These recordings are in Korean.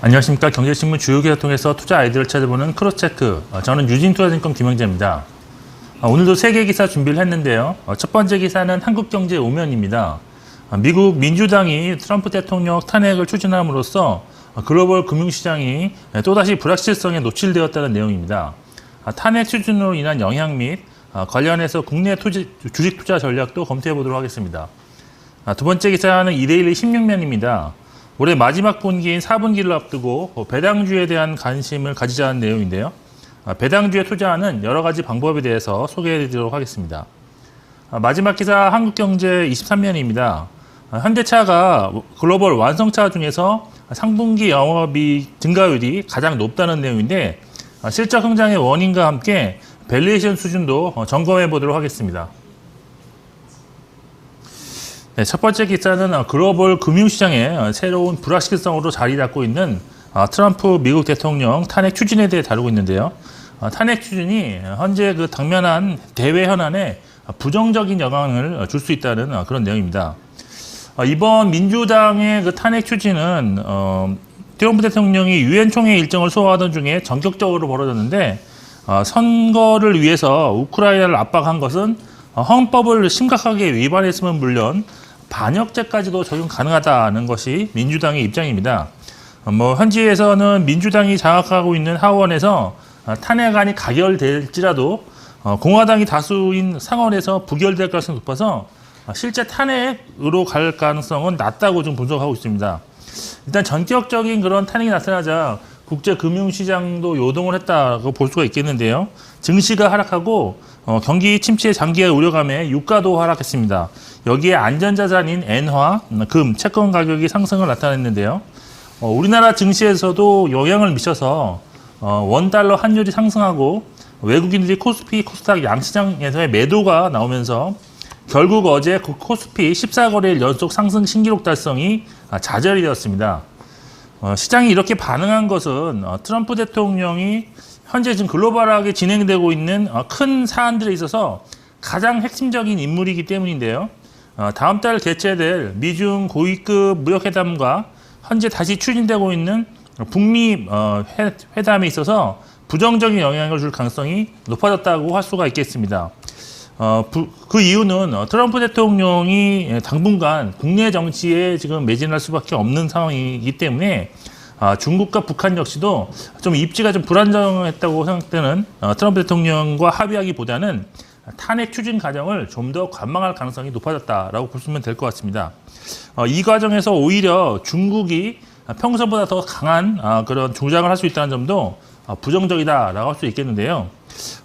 안녕하십니까. 경제신문 주요 기사 통해서 투자 아이디어를 찾아보는 크로스체크. 저는 유진투자증권 김영재입니다. 오늘도 세 개 기사 준비를 했는데요. 첫 번째 기사는 한국경제 오면입니다. 미국 민주당이 트럼프 대통령 탄핵을 추진함으로써 글로벌 금융시장이 또다시 불확실성에 노출되었다는 내용입니다. 탄핵 추진으로 인한 영향 및 관련해서 국내 주식 투자 전략도 검토해 보도록 하겠습니다. 두 번째 기사는 이데일리 16면입니다. 올해 마지막 분기인 4분기를 앞두고 배당주에 대한 관심을 가지자는 내용인데요. 배당주에 투자하는 여러 가지 방법에 대해서 소개해 드리도록 하겠습니다. 마지막 기사 한국경제 23면입니다. 현대차가 글로벌 완성차 중에서 상분기 영업이익 증가율이 가장 높다는 내용인데 실적 성장의 원인과 함께 밸류에이션 수준도 점검해 보도록 하겠습니다. 네, 첫 번째 기사는 글로벌 금융시장의 새로운 불확실성으로 자리 잡고 있는 트럼프 미국 대통령 탄핵 추진에 대해 다루고 있는데요. 탄핵 추진이 현재 그 당면한 대외 현안에 부정적인 영향을 줄 수 있다는 그런 내용입니다. 이번 민주당의 그 탄핵 추진은 트럼프 대통령이 유엔 총회 일정을 소화하던 중에 전격적으로 벌어졌는데 선거를 위해서 우크라이나를 압박한 것은 헌법을 심각하게 위반했으면 물론 반역죄까지도 적용 가능하다는 것이 민주당의 입장입니다. 현지에서는 민주당이 장악하고 있는 하원에서 탄핵안이 가결될지라도 공화당이 다수인 상원에서 부결될 가능성이 높아서 실제 탄핵으로 갈 가능성은 낮다고 좀 분석하고 있습니다. 일단 전격적인 그런 탄핵이 나타나자 국제 금융시장도 요동을 했다고 볼 수가 있겠는데요. 증시가 하락하고 경기 침체 장기화 우려감에 유가도 하락했습니다. 여기에 안전자산인 엔화, 금, 채권 가격이 상승을 나타냈는데요. 우리나라 증시에서도 영향을 미쳐서 원달러 환율이 상승하고 외국인들이 코스피, 코스닥 양시장에서의 매도가 나오면서 결국 어제 그 코스피 14거래일 연속 상승 신기록 달성이 좌절이 되었습니다. 시장이 이렇게 반응한 것은 트럼프 대통령이 현재 지금 글로벌하게 진행되고 있는 큰 사안들에 있어서 가장 핵심적인 인물이기 때문인데요. 다음 달 개최될 미중 고위급 무역회담과 현재 다시 추진되고 있는 북미 회담에 있어서 부정적인 영향을 줄 가능성이 높아졌다고 할 수가 있겠습니다. 그 이유는 트럼프 대통령이 당분간 국내 정치에 지금 매진할 수밖에 없는 상황이기 때문에 중국과 북한 역시도 좀 입지가 좀 불안정했다고 생각되는 트럼프 대통령과 합의하기보다는 탄핵 추진 과정을 좀 더 관망할 가능성이 높아졌다라고 보시면 될 것 같습니다. 이 과정에서 오히려 중국이 평소보다 더 강한 그런 주장을 할 수 있다는 점도 부정적이다라고 할 수 있겠는데요.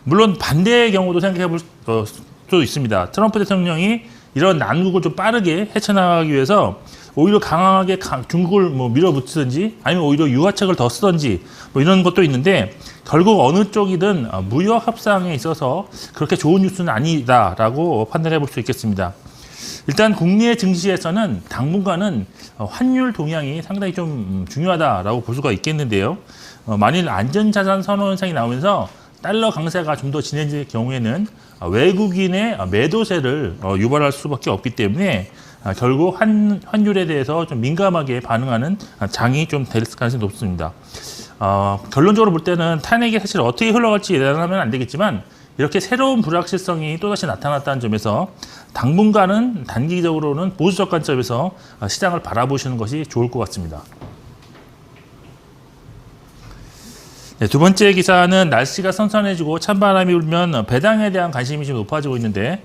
물론 반대의 경우도 생각해 볼 수도 있습니다. 트럼프 대통령이 이런 난국을 좀 빠르게 헤쳐나가기 위해서 오히려 강하게 중국을 밀어붙이든지 아니면 오히려 유화책을 더 쓰든지 이런 것도 있는데 결국 어느 쪽이든 무역 협상에 있어서 그렇게 좋은 뉴스는 아니다라고 판단해 볼 수 있겠습니다. 일단 국내 증시에서는 당분간은 환율 동향이 상당히 좀 중요하다라고 볼 수가 있겠는데요. 만일 안전자산 선호 현상이 나오면서 달러 강세가 좀 더 진행될 경우에는 외국인의 매도세를 유발할 수밖에 없기 때문에 결국 환율에 대해서 좀 민감하게 반응하는 장이 좀 될 가능성이 높습니다. 결론적으로 볼 때는 탄핵이 사실 어떻게 흘러갈지 예단하면 안 되겠지만 이렇게 새로운 불확실성이 또다시 나타났다는 점에서 당분간은 단기적으로는 보수적 관점에서 시장을 바라보시는 것이 좋을 것 같습니다. 네, 두 번째 기사는 날씨가 선선해지고 찬바람이 불면 배당에 대한 관심이 좀 높아지고 있는데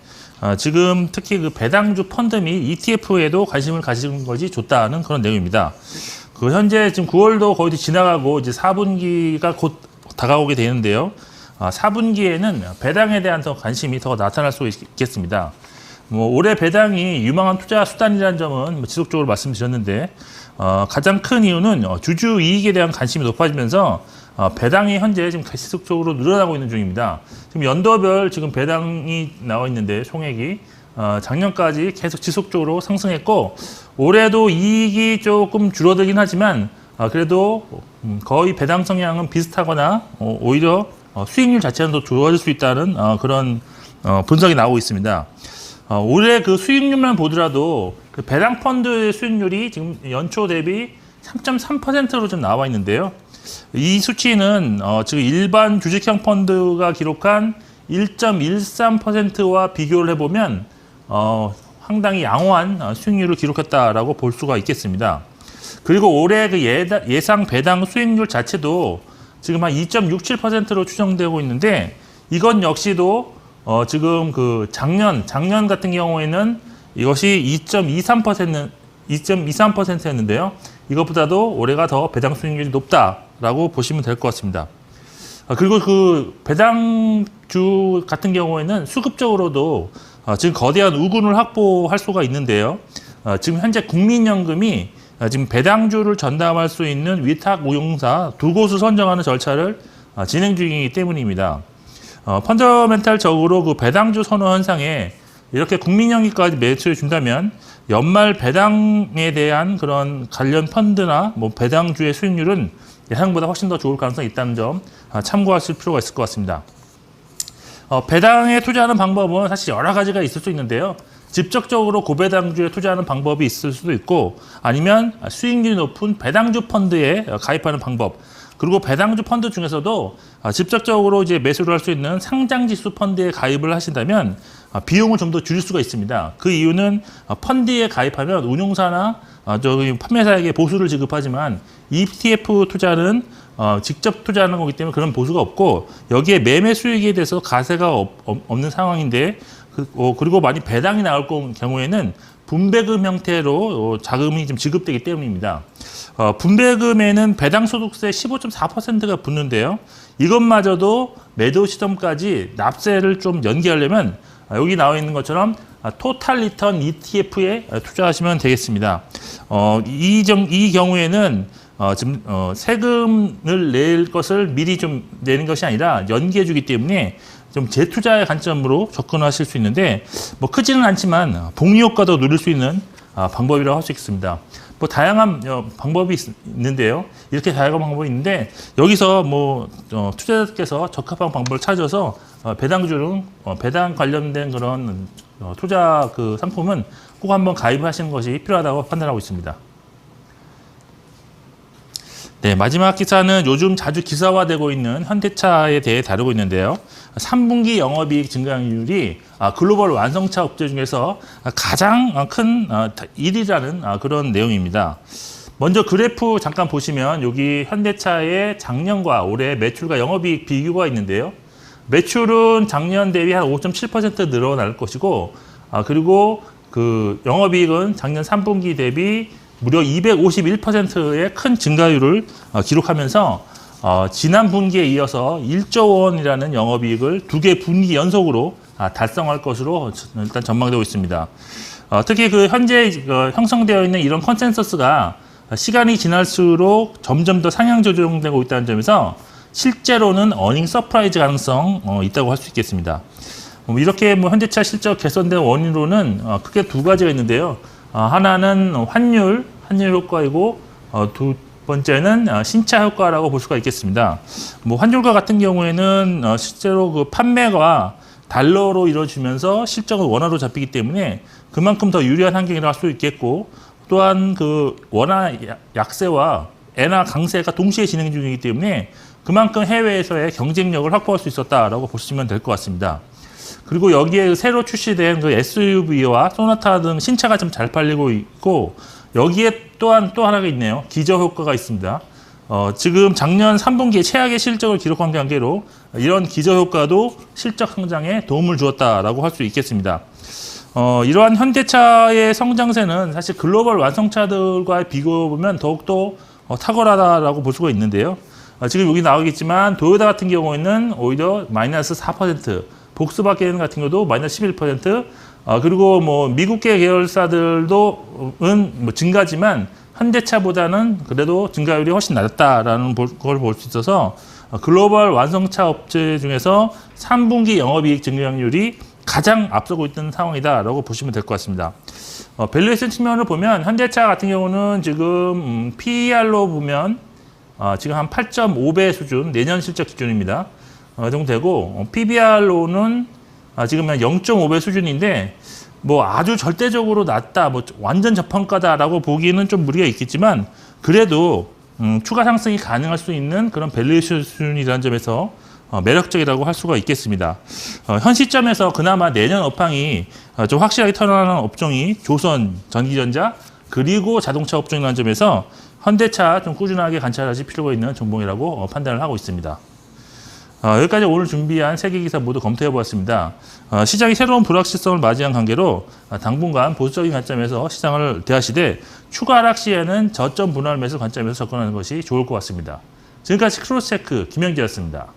지금 특히 그 배당주 펀드 및 ETF에도 관심을 가지는 것이 좋다는 그런 내용입니다. 현재 지금 9월도 거의 지나가고 이제 4분기가 곧 다가오게 되는데요. 4분기에는 배당에 대한 더 관심이 더 나타날 수 있겠습니다. 올해 배당이 유망한 투자 수단이라는 점은 지속적으로 말씀드렸는데 가장 큰 이유는 주주 이익에 대한 관심이 높아지면서 배당이 현재 지금 지속적으로 늘어나고 있는 중입니다. 지금 연도별 지금 배당이 나와 있는데 총액이 작년까지 계속 지속적으로 상승했고 올해도 이익이 조금 줄어들긴 하지만 그래도 거의 배당 성향은 비슷하거나 오히려 수익률 자체는 더 좋아질 수 있다는 그런 분석이 나오고 있습니다. 올해 그 수익률만 보더라도 그 배당 펀드의 수익률이 지금 연초 대비 3.3%로 좀 나와 있는데요. 이 수치는 지금 일반 주식형 펀드가 기록한 1.13%와 비교를 해보면 상당히 양호한 수익률을 기록했다라고 볼 수가 있겠습니다. 그리고 올해 그 예상 배당 수익률 자체도 지금 한 2.67%로 추정되고 있는데, 이건 역시도 지금 그 작년 같은 경우에는 이것이 2.23%였는데요. 이것보다도 올해가 더 배당 수익률이 높다라고 보시면 될 것 같습니다. 그리고 그 배당주 같은 경우에는 수급적으로도 지금 거대한 우군을 확보할 수가 있는데요. 지금 현재 국민연금이 지금 배당주를 전담할 수 있는 위탁 운용사 두 곳을 선정하는 절차를 진행 중이기 때문입니다. 펀더멘탈적으로 그 배당주 선호 현상에 이렇게 국민연금까지 매수해 준다면 연말 배당에 대한 그런 관련 펀드나 뭐 배당주의 수익률은 예상보다 훨씬 더 좋을 가능성이 있다는 점 참고하실 필요가 있을 것 같습니다. 배당에 투자하는 방법은 사실 여러 가지가 있을 수 있는데요. 직접적으로 고배당주에 투자하는 방법이 있을 수도 있고, 아니면 수익률이 높은 배당주 펀드에 가입하는 방법, 그리고 배당주 펀드 중에서도 직접적으로 이제 매수를 할 수 있는 상장지수 펀드에 가입을 하신다면 비용을 좀 더 줄일 수가 있습니다. 그 이유는 펀드에 가입하면 운용사나 저기 판매사에게 보수를 지급하지만 ETF 투자는 직접 투자하는 거기 때문에 그런 보수가 없고, 여기에 매매 수익에 대해서 가세가 없는 상황인데, 그리고 많이 배당이 나올 경우에는 분배금 형태로 자금이 좀 지급되기 때문입니다. 분배금에는 배당소득세 15.4%가 붙는데요. 이것마저도 매도 시점까지 납세를 좀 연기하려면 여기 나와 있는 것처럼 토탈 리턴 ETF에 투자하시면 되겠습니다. 이 경우에는 지금 세금을 낼 것을 미리 좀 내는 것이 아니라 연기해 주기 때문에 좀 재투자의 관점으로 접근하실 수 있는데, 뭐 크지는 않지만 복리 효과도 누릴 수 있는 방법이라고 할 수 있습니다. 뭐 다양한 방법이 있는데요. 이렇게 다양한 방법이 있는데, 여기서 뭐 투자자께서 적합한 방법을 찾아서 배당주는 배당 관련된 그런 투자 그 상품은 꼭 한번 가입하시는 것이 필요하다고 판단하고 있습니다. 네, 마지막 기사는 요즘 자주 기사화되고 있는 현대차에 대해 다루고 있는데요. 3분기 영업이익 증가율이 글로벌 완성차 업체 중에서 가장 큰 1위라는 그런 내용입니다. 먼저 그래프 잠깐 보시면 여기 현대차의 작년과 올해 매출과 영업이익 비교가 있는데요. 매출은 작년 대비 한 5.7% 늘어날 것이고, 그리고 그 영업이익은 작년 3분기 대비 무려 251%의 큰 증가율을 기록하면서 지난 분기에 이어서 1조 원이라는 영업이익을 2개 분기 연속으로 달성할 것으로 일단 전망되고 있습니다. 특히 그 현재 형성되어 있는 이런 컨센서스가 시간이 지날수록 점점 더 상향 조정되고 있다는 점에서 실제로는 어닝 서프라이즈 가능성 있다고 할 수 있겠습니다. 이렇게 뭐 현대차 실적 개선된 원인으로는 크게 두 가지가 있는데요. 하나는 환율 효과이고, 두 번째는 신차 효과라고 볼 수가 있겠습니다. 뭐 환율과 같은 경우에는 실제로 그 판매가 달러로 이루어지면서 실적은 원화로 잡히기 때문에 그만큼 더 유리한 환경이라고 할 수 있겠고, 또한 그 원화 약세와 엔화 강세가 동시에 진행 중이기 때문에 그만큼 해외에서의 경쟁력을 확보할 수 있었다라고 보시면 될 것 같습니다. 그리고 여기에 새로 출시된 그 SUV와 소나타 등 신차가 좀 잘 팔리고 있고, 여기에 또한 또 하나가 있네요. 기저 효과가 있습니다. 지금 작년 3분기에 최악의 실적을 기록한 관계로 이런 기저 효과도 실적 성장에 도움을 주었다라고 할 수 있겠습니다. 이러한 현대차의 성장세는 사실 글로벌 완성차들과 비교해보면 더욱더 탁월하다라고 볼 수가 있는데요. 지금 여기 나오겠지만 도요타 같은 경우에는 오히려 마이너스 4%, 복스바겐 같은 경우도 마이너스 11%, 그리고 뭐 미국계 계열사들도 뭐 증가지만 현대차보다는 그래도 증가율이 훨씬 낮다라는 걸 볼 수 있어서 글로벌 완성차 업체 중에서 3분기 영업이익 증가율이 가장 앞서고 있는 상황이다라고 보시면 될 것 같습니다. 밸류에이션 측면을 보면 현대차 같은 경우는 지금 PER로 보면 지금 한 8.5배 수준, 내년 실적 기준입니다. 정도 되고, PBR로는 지금 한 0.5배 수준인데, 뭐 아주 절대적으로 낮다, 뭐 완전 저평가다라고 보기에는 좀 무리가 있겠지만, 그래도 추가 상승이 가능할 수 있는 그런 밸류에이션 수준이라는 점에서 매력적이라고 할 수가 있겠습니다. 현 시점에서 그나마 내년 업황이 좀 확실하게 털어나는 업종이 조선, 전기전자, 그리고 자동차 업종이라는 점에서 현대차 좀 꾸준하게 관찰하실 필요가 있는 종목이라고 판단을 하고 있습니다. 여기까지 오늘 준비한 3개 기사 모두 검토해 보았습니다. 시장이 새로운 불확실성을 맞이한 관계로 당분간 보수적인 관점에서 시장을 대하시되 추가 하락 시에는 저점 분할 매수 관점에서 접근하는 것이 좋을 것 같습니다. 지금까지 크로스체크 김영기였습니다.